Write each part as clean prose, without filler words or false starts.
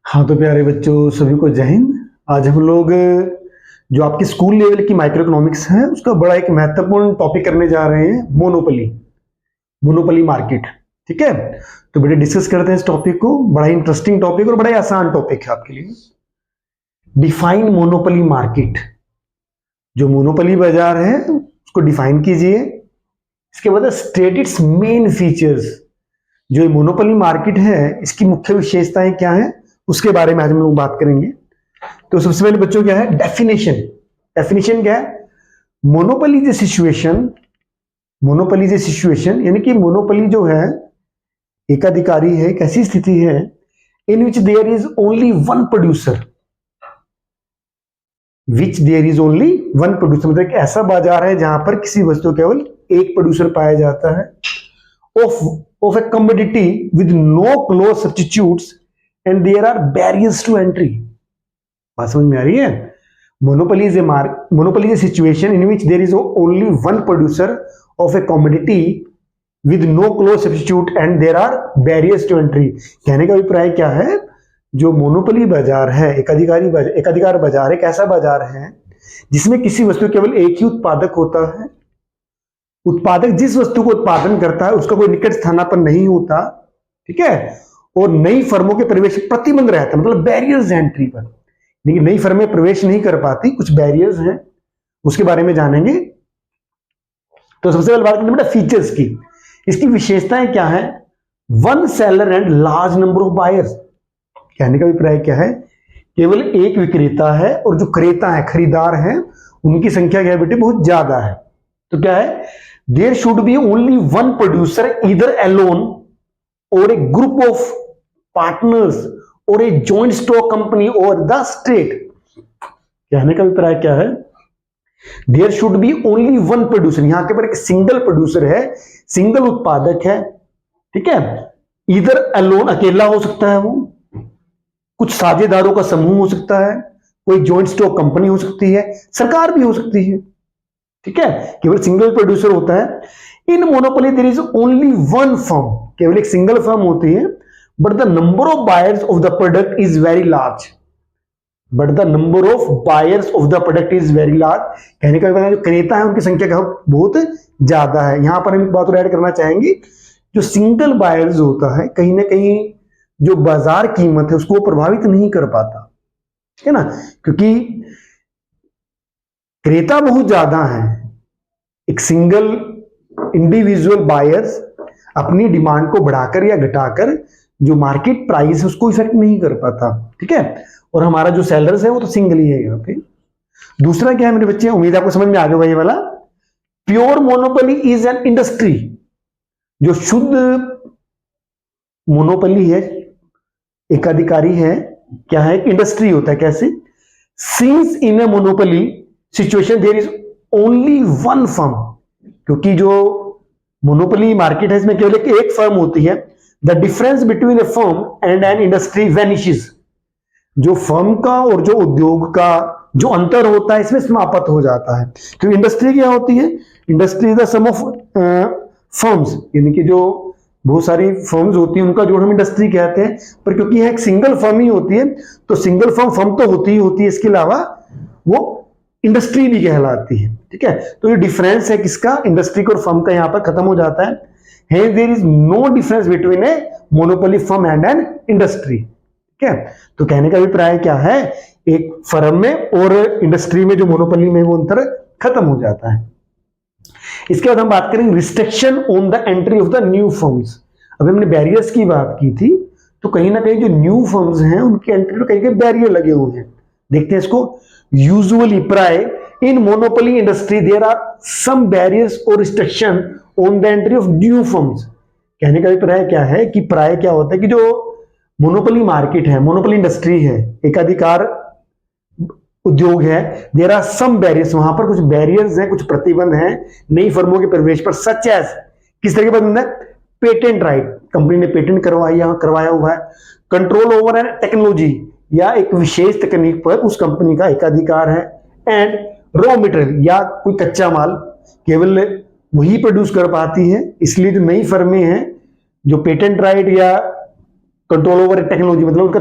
हाँ तो प्यारे बच्चों सभी को जय हिंद। आज हम लोग जो आपकी स्कूल लेवल की माइक्रो इकोनॉमिक्स है उसका बड़ा एक महत्वपूर्ण टॉपिक करने जा रहे हैं, मोनोपोली मोनोपोली मार्केट। ठीक है, तो बेटे डिस्कस करते हैं इस टॉपिक को। बड़ा ही इंटरेस्टिंग टॉपिक और बड़ा ही आसान टॉपिक है आपके लिए। Define monopoly market. जो मोनोपोली बाजार है उसको डिफाइन कीजिए। इसके बाद स्टेट इट्स मेन फीचर्स। जो ये मोनोपोली मार्केट है इसकी मुख्य विशेषताएं क्या है उसके बारे में आज हम लोग बात करेंगे। तो सबसे पहले बच्चों क्या है डेफिनेशन। डेफिनेशन क्या है? Monopoly is situation. Monopoly is situation यानी कि मोनोपोली जो है एकाधिकारी है, एक ऐसी स्थिति है in which there is only one producer. Which there is only one producer मतलब ऐसा बाजार है जहां पर किसी वस्तु केवल एक प्रोड्यूसर पाया जाता है। of a commodity with no close substitutes and there are barriers to entry. बात समझ में आ रही है? Monopoly is a situation in which there is only one producer of a commodity with no close substitute and there are barriers to entry. कहने का अभिप्राय क्या है? जो मोनोपोली बाजार है, एकाधिकार बाजार एक ऐसा बाजार है जिसमें किसी वस्तु केवल एक ही उत्पादक होता है। उत्पादक जिस वस्तु को उत्पादन करता है उसका कोई निकट स्थानापन्न नहीं होता, ठीक है, और नई फर्मों के प्रवेश प्रतिबंध रहता है, मतलब बैरियर्स एंट्री पर। लेकिन नई फर्में प्रवेश नहीं कर पाती, कुछ बैरियर्स हैं, उसके बारे में जानेंगे। तो सबसे पहले बात करते हैं बेटा फीचर्स की। इसकी विशेषताएं क्या है? One seller and large number of buyers. कहने का अभिप्राय क्या है? केवल एक विक्रेता है और जो क्रेता है, खरीदार है, उनकी संख्या क्या है बेटे? बहुत ज्यादा है। तो क्या है? There should be only one producer, either alone or a group of partners or a joint stock company or the state. कहने का अभिप्राय क्या है? There should be only one producer. यहां के पर एक सिंगल प्रोड्यूसर है, सिंगल उत्पादक है, ठीक है। Either alone अकेला हो सकता है, वो कुछ साझेदारों का समूह हो सकता है, कोई जॉइंट स्टॉक कंपनी हो सकती है, सरकार भी हो सकती है, ठीक है। केवल सिंगल प्रोड्यूसर होता है। In monopoly there is only one firm, केवल एक सिंगल फर्म होती है, but the number of buyers of the product is very large. But the number of buyers of the product is very large. कहने का मतलब जो क्रेता है उनकी संख्या क्या बहुत ज्यादा है। यहां पर हम एक बात और ऐड करना चाहेंगे, जो सिंगल बायर्स होता है कहीं ना कहीं जो बाजार कीमत है उसको प्रभावित नहीं कर पाता, ठीक है ना, क्योंकि क्रेता बहुत ज्यादा है। एक सिंगल इंडिविजुअल बायर्स अपनी डिमांड को बढ़ाकर या घटाकर जो मार्केट प्राइस है उसको इफेक्ट नहीं कर पाता, ठीक है। और हमारा जो सेलर्स है वो तो सिंगल ही है यहाँ पे। दूसरा क्या है मेरे बच्चे, उम्मीद आपको समझ में आ गया ये वाला। Pure monopoly is an industry. जो शुद्ध मोनोपोली है, एकाधिकारी है, क्या है? इंडस्ट्री होता है। कैसे? Since in a monopoly situation there is only one firm. क्योंकि जो मोनोपोली मार्केट है इसमें केवल एक फर्म होती है। The difference between A firm and an industry vanishes. जो फर्म का और जो उद्योग का जो अंतर होता है इसमें समाप्त हो जाता है। तो इंडस्ट्री क्या होती है? Industry is the sum of firms, यानी कि जो बहुत सारी फर्म्स होती है उनका जोड़ हम इंडस्ट्री कहते हैं। पर क्योंकि यह एक सिंगल फर्म ही होती है तो सिंगल फर्म तो होती ही होती है, इसके अलावा वो इंडस्ट्री भी कहलाती है, ठीक है। तो ये डिफरेंस है किसका? इंडस्ट्री और फर्म का यहां पर खत्म हो जाता है। Hence there is no difference between a monopoly firm and an industry, ठीक है। तो कहने का अभिप्राय क्या है? एक फर्म में और इंडस्ट्री में जो मोनोपोली में वो अंतर खत्म हो जाता है। इसके बाद हम बात करेंगे restriction on the entry of the new firms. अभी हमने बैरियर्स की बात की थी, तो कहीं ना कहीं जो न्यू फर्म्स हैं उनकी एंट्री पर कहीं बैरियर लगे हुए हैं। देखते हैं इसको। Usually, प्राय in monopoly industry there are some barriers or restriction on the entry of new firms. कहने का अभिप्राय क्या है कि प्राय क्या होता है कि जो मोनोपोली मार्केट है, मोनोपोली इंडस्ट्री है, एकाधिकार उद्योग है, देयर आर सम बैरियर्स, वहां पर कुछ बैरियर्स हैं, कुछ प्रतिबंध हैं नई फर्मों के प्रवेश पर। सच एज, किस तरह के प्रतिबंध है? पेटेंट राइट, कंपनी ने पेटेंट करवाया हुआ है। कंट्रोल ओवर एन टेक्नोलॉजी, या एक विशेष तकनीक पर उस कंपनी का एकाधिकार है। एंड रॉ मटेरियल, या कोई कच्चा माल केवल वही प्रोड्यूस कर पाती है, इसलिए जो नई फर्में हैं जो पेटेंट राइट या कंट्रोल ओवर टेक्नोलॉजी मतलब उनका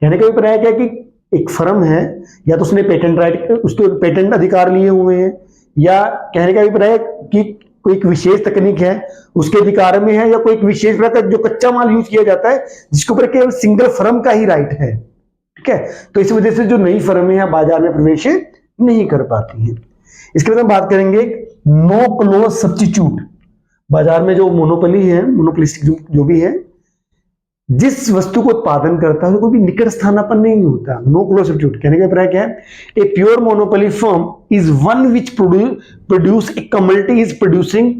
कहने का अभिप्राय क्या है कि एक फर्म है, या तो उसने पेटेंट राइट, उसके पेटेंट अधिकार लिए हुए हैं, या कहने का अभिप्राय है कि कोई एक विशेष तकनीक है उसके अधिकार में है, या कोई एक विशेष प्रकार का जो कच्चा माल यूज किया जाता है जिसके ऊपर केवल सिंगल फर्म का ही राइट है। ठीक है, तो इस वजह से जो नई फर्में या बाजार में प्रवेश नहीं कर पाती हैं। इसके बाद हम बात करेंगे नो क्लोज सब्स्टिट्यूट। बाजार में जो मोनोपोली है, मोनोपोलिस्टिक जो भी है, जिस वस्तु को उत्पादन करता है कोई भी निकट स्थानापन्न नहीं होता। नो क्लोज सब्स्टिट्यूट कहने का अभिप्राय क्या है? A pure monopoly firm is one which produce a community is producing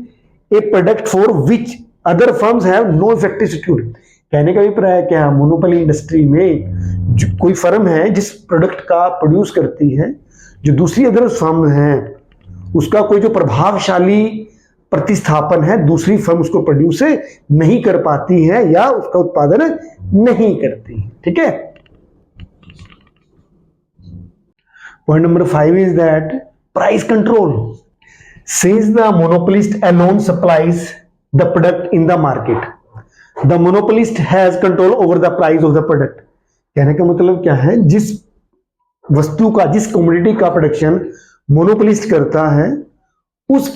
a product for which other firms have no effective substitute. कहने का अभिप्राय क्या है? मोनोपोली इंडस्ट्री में जो कोई फर्म है जिस प्रोडक्ट का प्रोड्यूस करती है, जो दूसरी अदर फर्म है उसका कोई जो प्रभावशाली प्रतिस्थापन है दूसरी फर्म उसको प्रोड्यूस नहीं कर पाती है या उसका उत्पादन नहीं करती। ठीक है, point number 5 is that price control. Since the monopolist alone supplies the product in the market, the monopolist has control over the price of the product. कहने का मतलब क्या है? जिस वस्तु का, जिस कमोडिटी का प्रोडक्शन मोनोपोलिस्ट करता है, उस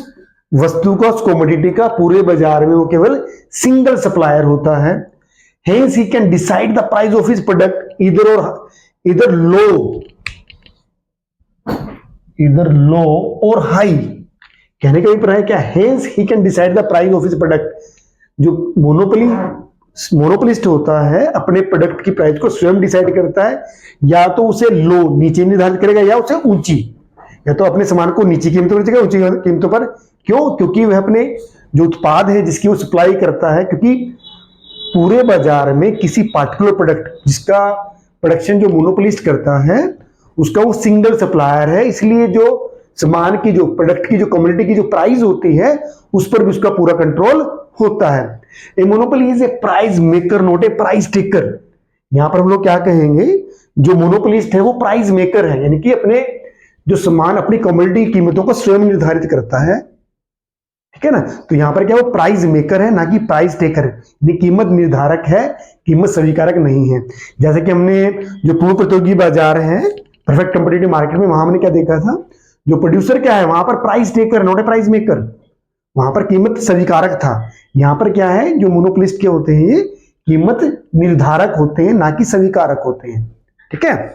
वस्तु का, उस कमोडिटी का पूरे बाजार में वो केवल सिंगल सप्लायर होता है। Hence he can decide the price of his product इधर लो और हाई। कहने का अभिप्राय क्या? Hence he can decide the price of his product. जो मोनोपोलिस्ट होता है अपने प्रोडक्ट की प्राइस को स्वयं डिसाइड करता है, या तो उसे लो नीचे निर्धारित करेगा या उसे ऊंची, या तो अपने सामान को नीची कीमतों पर बेचेगा, ऊंची कीमतों पर। क्यों? क्योंकि वह अपने जो उत्पाद है जिसकी वो सप्लाई करता है, क्योंकि पूरे बाजार में किसी पार्टिकुलर प्रोडक्ट जिसका प्रोडक्शन जो मोनोपोलिस्ट करता है उसका वो सिंगल सप्लायर है, इसलिए जो सामान की, जो प्रोडक्ट की, जो कम्युनिटी की जो प्राइस होती है उस पर भी उसका पूरा कंट्रोल होता है। A monopoly is a price maker not a price taker. यहां पर हम लोग क्या कहेंगे? जो मोनोपोलिस्ट है वो प्राइस मेकर है, यानी कि अपने जो सामान, अपनी कम्युनिटी की कीमतों को स्वयं निर्धारित करता है। ठीक है ना, तो यहां पर क्या वो प्राइस मेकर है ना कि प्राइस टेकर। ये कीमत निर्धारक है, कीमत स्वीकारक नहीं है। जैसे कि हमने जो पूर्व प्रतियोगी बाजार है, परफेक्ट कॉम्पिटिटिव मार्केट में, वहां हमने क्या देखा था? जो प्रोड्यूसर क्या है वहां पर price taker not a price maker, वहां पर कीमत स्वीकारक था। यहां पर क्या है? जो मोनोपोलिस्ट के होते हैं ये कीमत निर्धारक होते हैं, ना कि स्वीकारक होते हैं। ठीक है,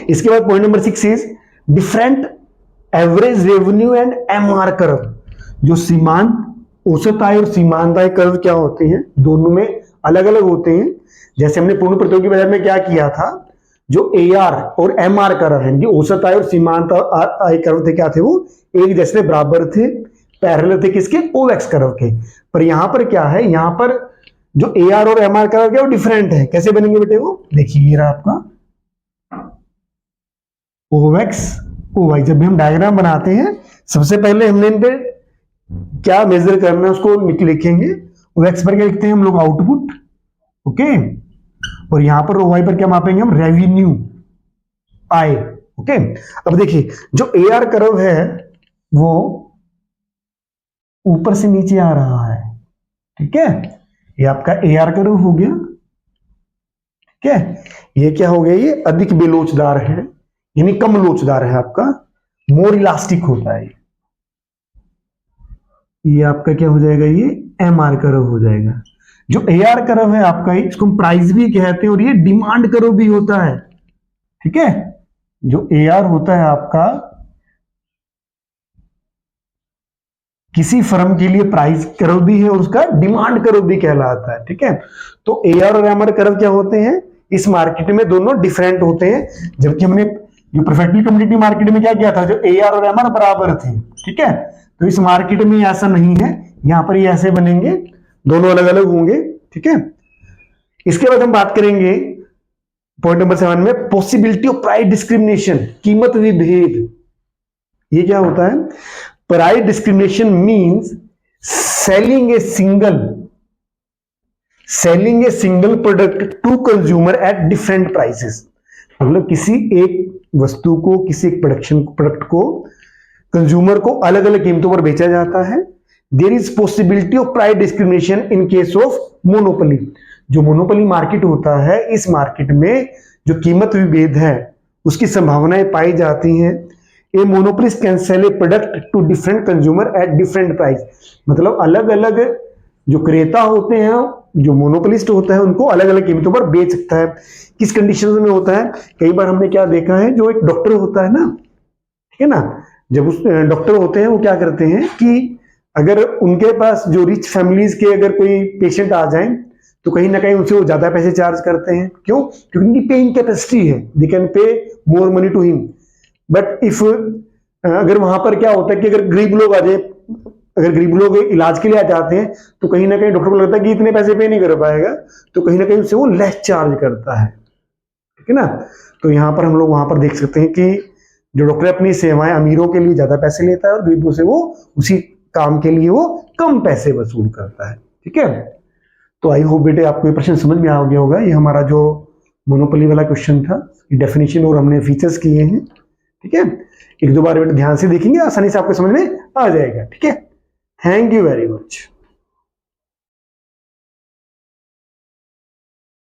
इसके बाद point number 6 is different average revenue and MR curve. जो सीमांत औसत आय और सीमांत आय कर्व क्या होते हैं? दोनों में अलग अलग होते हैं। जैसे हमने पूर्ण प्रतियोगी बाजार में क्या किया था? जो एआर और एमआर कर्व है, औसत आय और सीमांत आय कर्व थे, क्या थे? वो एक जैसे बराबर थे, पैरेलल थे किसके? ओएक्स कर्व के। पर यहां पर क्या है? यहां पर जो एआर और एमआर कर्व है वो डिफरेंट है। कैसे बनेंगे बेटे? वो देखिए, ये रहा आपका ओएक्स ओवाई। जब भी हम डायग्राम बनाते हैं सबसे पहले हमने इन पे क्या मेजर करना है उसको लिखेंगे। ओएक्स पर क्या लिखते हैं हम लोग? आउटपुट। ओके, और यहां पर ओवाई पर क्या मापेंगे हम? रेवेन्यू, आय। ओके, अब देखिए जो एआर कर्व है वो ऊपर से नीचे आ रहा है। ठीक है, ये आपका एआर कर्व हो गया। ठीक है, ये क्या हो गया? ये अधिक बेलोचदार है, यानी कम लोचदार है, आपका मोर इलास्टिक होता है। ये आपका क्या हो जाएगा? ये एमआर कर्व हो जाएगा। जो एआर कर्व है आपका, इसको हम प्राइस भी कहते हैं, और ये डिमांड कर्व भी होता है। ठीक है, जो एआर होता है आपका किसी फर्म के लिए प्राइस कर्व भी है और उसका डिमांड कर्व भी कहलाता है। ठीक है, तो एआर और एमआर कर्व क्या होते हैं? इस मार्केट में दोनों डिफरेंट होते हैं। जबकि हमने जो परफेक्टली कॉम्पिटिटिव मार्केट में क्या किया था? जो एआर और एमआर बराबर थे। ठीक है, तो इस मार्केट में ऐसा नहीं है, यहां पर ये ऐसे बनेंगे, दोनों अलग अलग होंगे। ठीक है, इसके बाद हम बात करेंगे पॉइंट नंबर 7 में पॉसिबिलिटी ऑफ प्राइस डिस्क्रिमिनेशन, कीमत विभेद। ये क्या होता है? Price discrimination means selling a single product to consumer at different prices. मतलब किसी एक वस्तु को, किसी एक प्रोडक्ट को कंज्यूमर को अलग अलग कीमतों पर बेचा जाता है। There is possibility of price discrimination in case of monopoly. जो मोनोपोली मार्केट होता है, इस मार्केट में जो कीमत विभेद है उसकी संभावनाएं पाई जाती हैं। A monopolist can sell a product to different consumer at different price, मतलब अलग अलग जो क्रेता होते हैं, जो मोनोपोलिस्ट होता है, उनको अलग अलग कीमतों पर बेच सकता है। किस कंडीशन में होता है? कई बार हमने क्या देखा है, जो एक डॉक्टर होता है ना, ठीक है ना, जब उस डॉक्टर होते हैं वो क्या करते हैं कि अगर उनके पास जो रिच फैमिलीज के अगर कोई पेशेंट आ जाए तो कहीं ना कहीं उनसे वो ज्यादा पैसे चार्ज करते हैं। क्यों? क्योंकि उनकी पेइंग कैपेसिटी है, they can pay more money to him. But if अगर वहां पर क्या होता है कि अगर गरीब लोग आ जाए, अगर गरीब लोग इलाज के लिए आ जाते हैं तो कहीं ना कहीं डॉक्टर को लगता है कि इतने पैसे पे नहीं कर पाएगा, तो कहीं ना कहीं उससे वो लेस चार्ज करता है, ठीक है ना। तो यहाँ पर हम लोग वहां पर देख सकते हैं कि जो डॉक्टर अपनी सेवाएं अमीरों के लिए ज्यादा पैसे लेता है और गरीबों से वो उसी काम के लिए वो कम पैसे वसूल करता है, ठीक है। तो आई होप बेटे आपको ये प्रश्न समझ में आ गया होगा। ये हमारा जो मोनोपोली वाला क्वेश्चन था, ये डेफिनेशन और हमने फीचर्स किए हैं, ठीक है। एक दो बार बेटे ध्यान से देखेंगे, आसानी से आपको समझ में आ जाएगा, ठीक है। Thank you very much.